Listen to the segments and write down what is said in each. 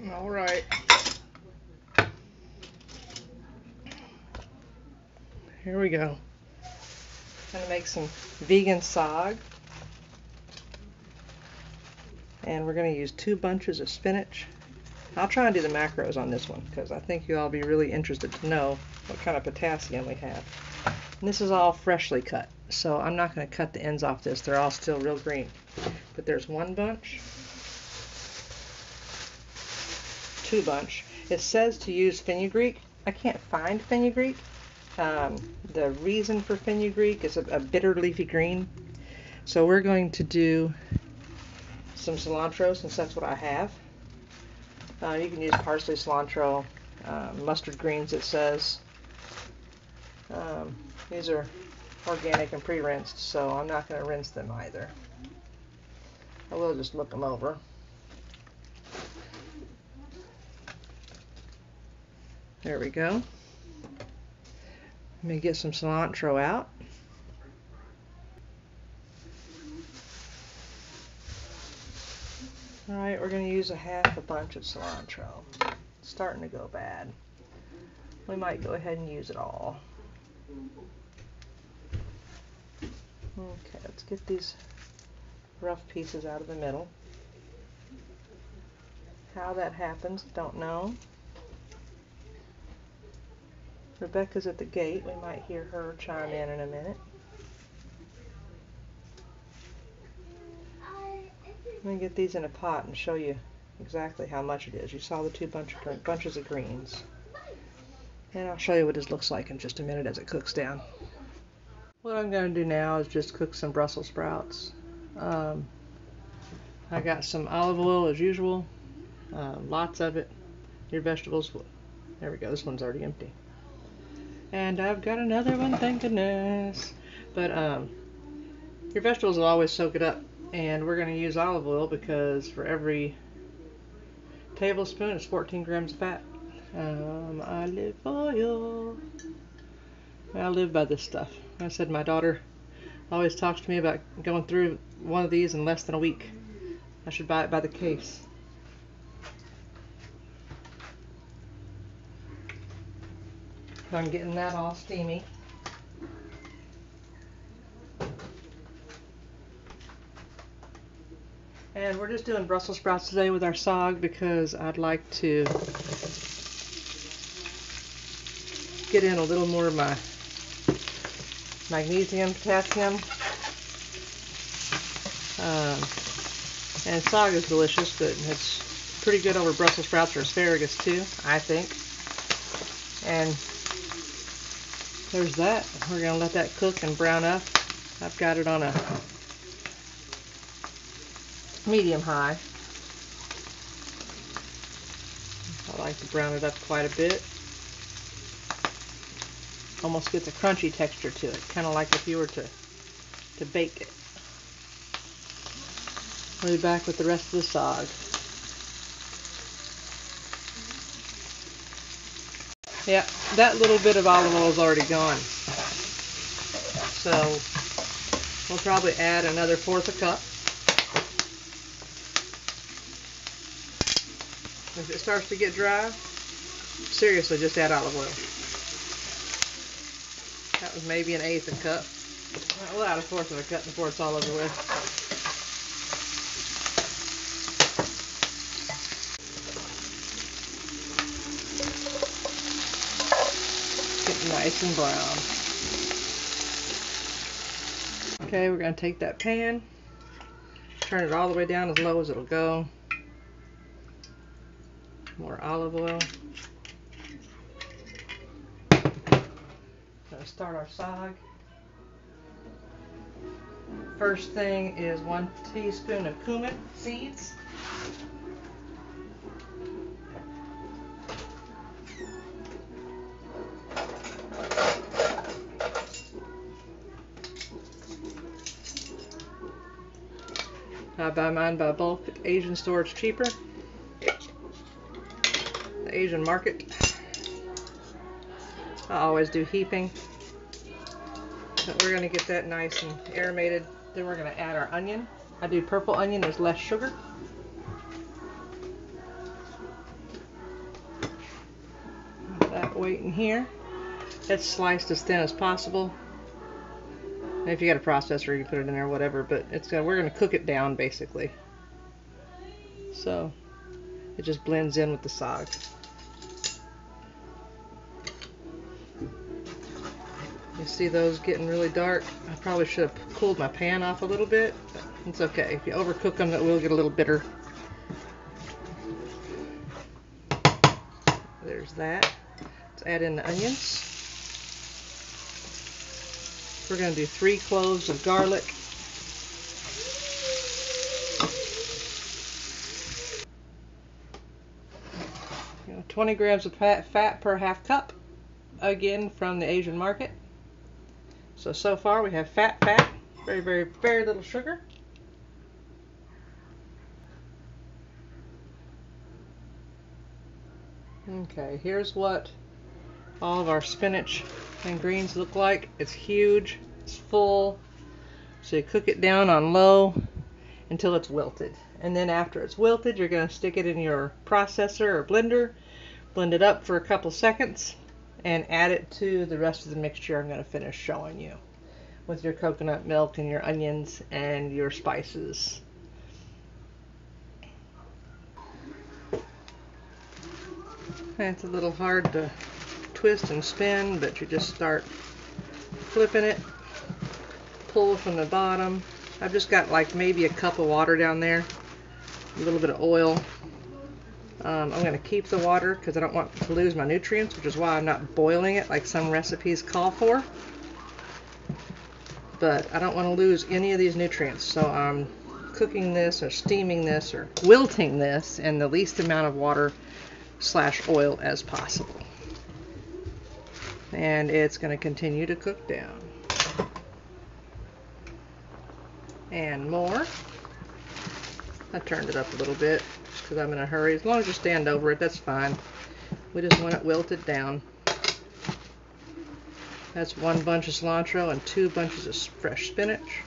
All right. Here we go. I'm gonna make some vegan saag. And we're gonna use 2 bunches of spinach. I'll try and do the macros on this one because I think you'll all be really interested to know what kind of potassium we have. And this is all freshly cut, so I'm not going to cut the ends off this. They're all still real green. But there's 1 bunch, 2 bunch. It says to use fenugreek. I can't find fenugreek. The reason for fenugreek is a bitter leafy green. So we're going to do some cilantro since that's what I have. You can use parsley, cilantro, mustard greens, it says. These are organic and pre-rinsed, so I'm not going to rinse them either. I will just look them over. There we go. Let me get some cilantro out. Alright, we're going to use a half a bunch of cilantro. It's starting to go bad. We might go ahead and use it all. Okay, let's get these rough pieces out of the middle. How that happens, don't know. Rebecca's at the gate. We might hear her chime in a minute. Let me get these in a pot and show you exactly how much it is. You saw the 2 bunches of greens. And I'll show you what this looks like in just a minute as it cooks down. What I'm going to do now is just cook some Brussels sprouts. I got some olive oil as usual. Lots of it. Your vegetables, there we go, this one's already empty. And I've got another one, thank goodness. But your vegetables will always soak it up. And we're going to use olive oil because for every tablespoon it's 14 grams of fat. Olive oil. I live by this stuff. I said my daughter always talks to me about going through one of these in less than a week. I should buy it by the case. So I'm getting that all steamy. And we're just doing Brussels sprouts today with our saag because I'd like to get in a little more of my magnesium, potassium. And saag is delicious, but it's pretty good over Brussels sprouts or asparagus too, I think. And there's that. We're going to let that cook and brown up. I've got it on a medium high. I like to brown it up quite a bit. Almost gets a crunchy texture to it, kind of like if you were to bake it. We'll be back with the rest of the saag. Yeah, that little bit of olive oil is already gone. So we'll probably add another 1/4 cup. If it starts to get dry, seriously, just add olive oil. That was maybe an 1/8 cup. We'll add a 1/4 cup before it's all over with. Get nice and brown. Okay, we're going to take that pan, turn it all the way down as low as it'll go. More olive oil. Gonna start our saag. First thing is 1 teaspoon of cumin seeds. I buy mine by bulk at the Asian store, it's cheaper. The Asian market. I always do heaping. But we're going to get that nice and aromated. Then we're going to add our onion. I do purple onion, there's less sugar. weight in here. It's sliced as thin as possible. And if you got a processor, you can put it in there, whatever. But we're going to cook it down basically, so it just blends in with the saag. You see those getting really dark? I probably should have cooled my pan off a little bit, but it's okay. If you overcook them, it will get a little bitter. There's that. Let's add in the onions. We're going to do 3 cloves of garlic. You know, 20 grams of fat per half cup, again from the Asian market. So far we have fat, very, very, very little sugar. Okay, here's what all of our spinach and greens look like. It's huge, it's full. So you cook it down on low until it's wilted. And then after it's wilted, you're going to stick it in your processor or blender, blend it up for a couple seconds, and add it to the rest of the mixture I'm going to finish showing you, with your coconut milk and your onions and your spices. It's a little hard to twist and spin, but you just start flipping it, pull from the bottom. I've just got like maybe a cup of water down there, a little bit of oil. I'm going to keep the water because I don't want to lose my nutrients, which is why I'm not boiling it like some recipes call for. But I don't want to lose any of these nutrients, so I'm cooking this or steaming this or wilting this in the least amount of water / oil as possible. And it's going to continue to cook down. And more. I turned it up a little bit just because I'm in a hurry. As long as you stand over it, that's fine. We just want it wilted down. That's 1 bunch of cilantro and 2 bunches of fresh spinach.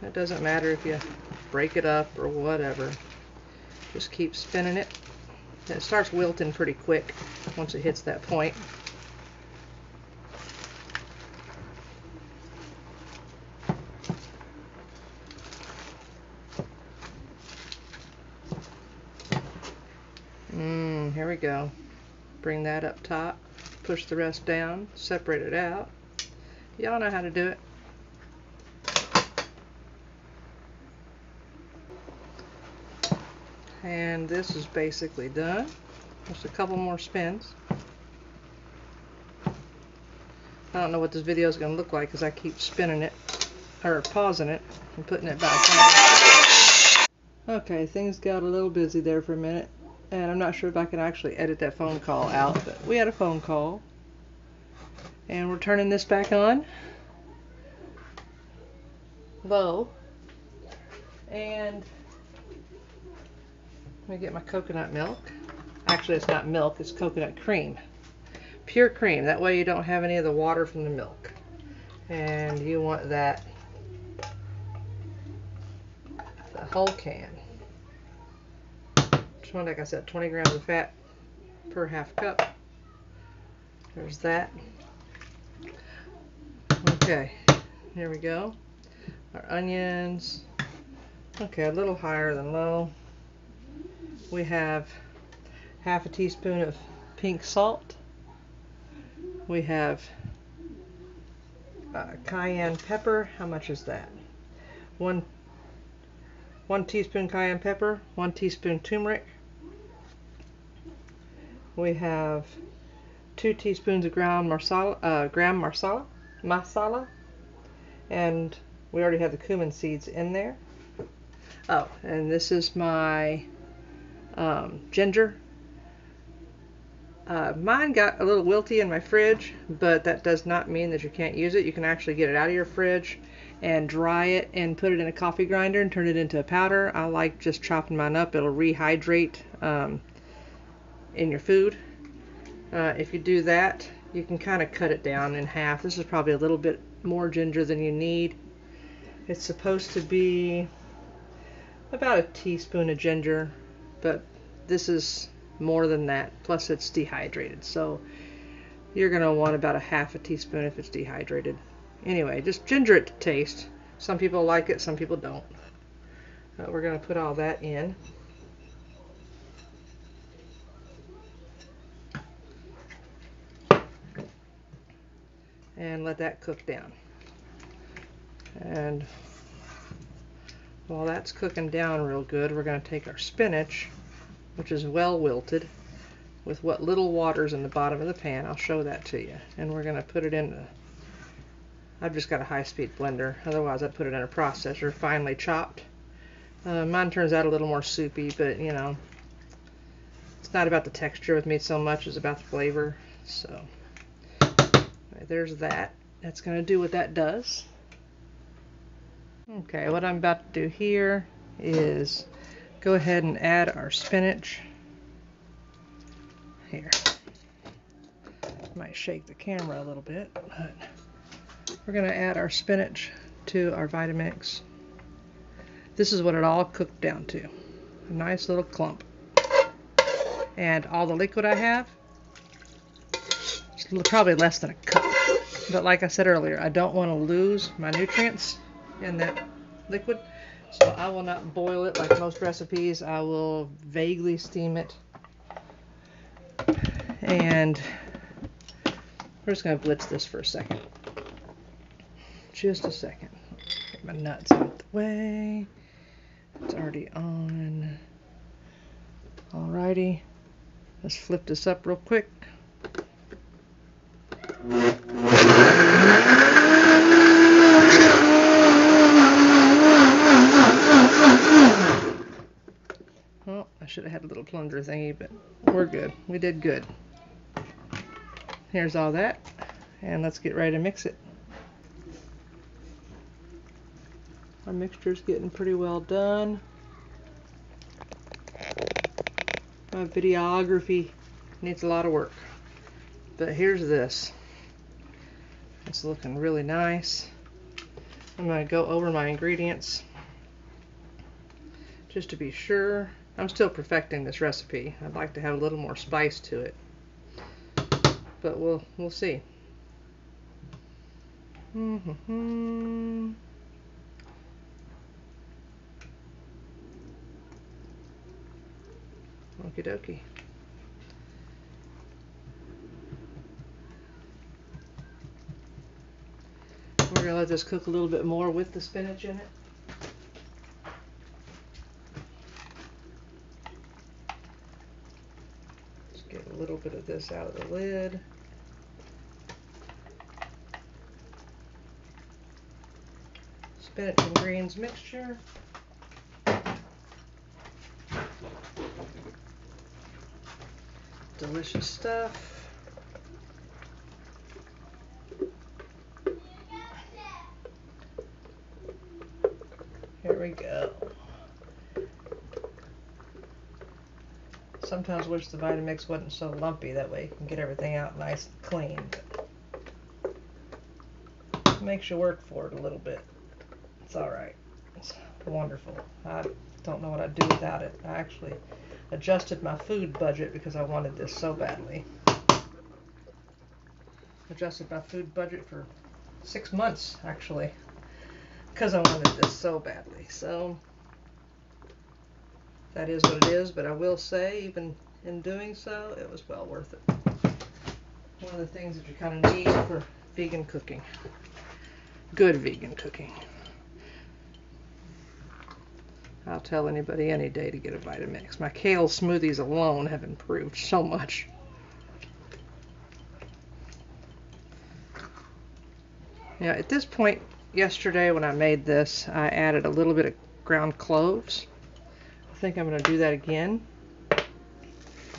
It doesn't matter if you break it up or whatever. Just keep spinning it. And it starts wilting pretty quick once it hits that point. Here we go. Bring that up top. Push the rest down. Separate it out. Y'all know how to do it. And this is basically done. Just a couple more spins. I don't know what this video is going to look like because I keep spinning it, or pausing it, and putting it back on. Okay, things got a little busy there for a minute, and I'm not sure if I can actually edit that phone call out, but we had a phone call. And we're turning this back on. Low. And let me get my coconut milk. Actually, it's not milk, it's coconut cream. Pure cream. That way you don't have any of the water from the milk. And you want that, the whole can. Like I said, 20 grams of fat per half cup. There's that. Okay, here we go. Our onions. Okay, a little higher than low. We have half a teaspoon of pink salt. We have cayenne pepper. How much is that? One teaspoon cayenne pepper, 1 teaspoon turmeric. We have 2 teaspoons of ground masala, and we already have the cumin seeds in there. Oh, and this is my ginger. Mine got a little wilty in my fridge, but that does not mean that you can't use it. You can actually get it out of your fridge and dry it and put it in a coffee grinder and turn it into a powder. I like just chopping mine up. It'll rehydrate in your food. If you do that, you can kind of cut it down in half. This is probably a little bit more ginger than you need. It's supposed to be about a teaspoon of ginger, but this is more than that. Plus it's dehydrated, so you're going to want about a half a teaspoon if it's dehydrated. Anyway, just ginger it to taste. Some people like it, some people don't. We're going to put all that in. And let that cook down. And while that's cooking down real good, we're going to take our spinach, which is well wilted, with what little water's in the bottom of the pan. I'll show that to you. And we're going to put it in I've just got a high-speed blender. Otherwise, I'd put it in a processor, finely chopped. Mine turns out a little more soupy, but you know, it's not about the texture with me so much as about the flavor. So right, there's that. That's going to do what that does. Okay, what I'm about to do here is go ahead and add our spinach. Here. Might shake the camera a little bit, but we're going to add our spinach to our Vitamix. This is what it all cooked down to. A nice little clump. And all the liquid I have, it's probably less than a cup. But like I said earlier, I don't want to lose my nutrients in that liquid. So I will not boil it like most recipes. I will vaguely steam it. And we're just going to blitz this for a second. Just a second. Get my nuts out the way. It's already on. Alrighty. Let's flip this up real quick. Oh, I should have had a little plunger thingy, but we're good. We did good. Here's all that. And let's get ready to mix it. Our mixture's getting pretty well done. My videography needs a lot of work. But here's this. It's looking really nice. I'm going to go over my ingredients just to be sure. I'm still perfecting this recipe. I'd like to have a little more spice to it. But we'll see. Okie dokie. We're going to let this cook a little bit more with the spinach in it. Just get a little bit of this out of the lid. Spinach and greens mixture. Delicious stuff. Here we go. Sometimes wish the Vitamix wasn't so lumpy, that way you can get everything out nice and clean. But it makes you work for it a little bit. It's alright. It's wonderful. I don't know what I'd do without it. I actually adjusted my food budget because I wanted this so badly. Adjusted my food budget for 6 months, actually, because I wanted this so badly. So that is what it is, but I will say, even in doing so, it was well worth it. One of the things that you kind of need for vegan cooking. Good vegan cooking. I'll tell anybody any day to get a Vitamix. My kale smoothies alone have improved so much. Now, at this point, yesterday when I made this, I added a little bit of ground cloves. I think I'm going to do that again. I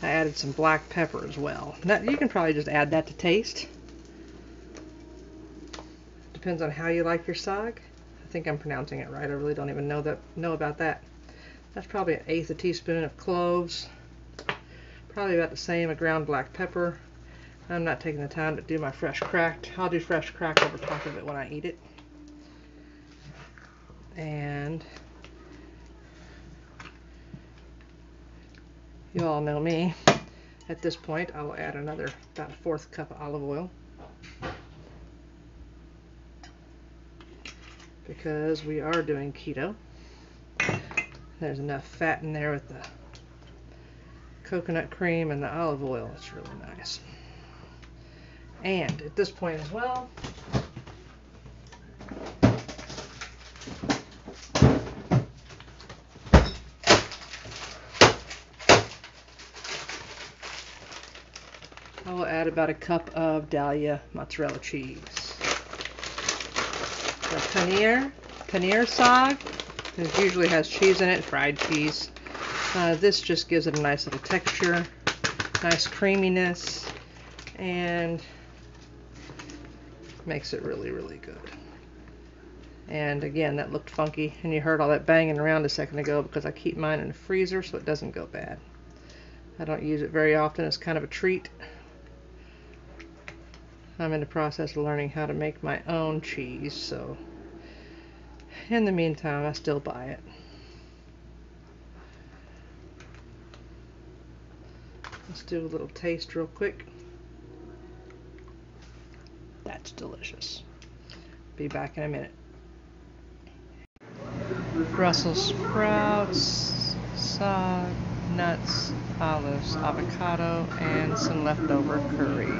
added some black pepper as well. Now, you can probably just add that to taste. Depends on how you like your saag. I think I'm pronouncing it right. I really don't even know about that. That's probably an eighth a teaspoon of cloves. Probably about the same of ground black pepper. I'm not taking the time to do my fresh cracked. I'll do fresh cracked over top of it when I eat it. And You all know me. At this point, I will add another about a 1/4 cup of olive oil, because we are doing keto. There's enough fat in there with the coconut cream and the olive oil. It's really nice. And at this point as well, I will add about a cup of Dahlia mozzarella cheese. The paneer saag, it usually has cheese in it, fried cheese. This just gives it a nice little texture, nice creaminess, and makes it really, really good. And again, that looked funky, and you heard all that banging around a second ago because I keep mine in the freezer so it doesn't go bad. I don't use it very often. It's kind of a treat. I'm in the process of learning how to make my own cheese, so in the meantime, I still buy it. Let's do a little taste real quick. That's delicious. Be back in a minute. Brussels sprouts, saag, nuts, olives, avocado, and some leftover curry.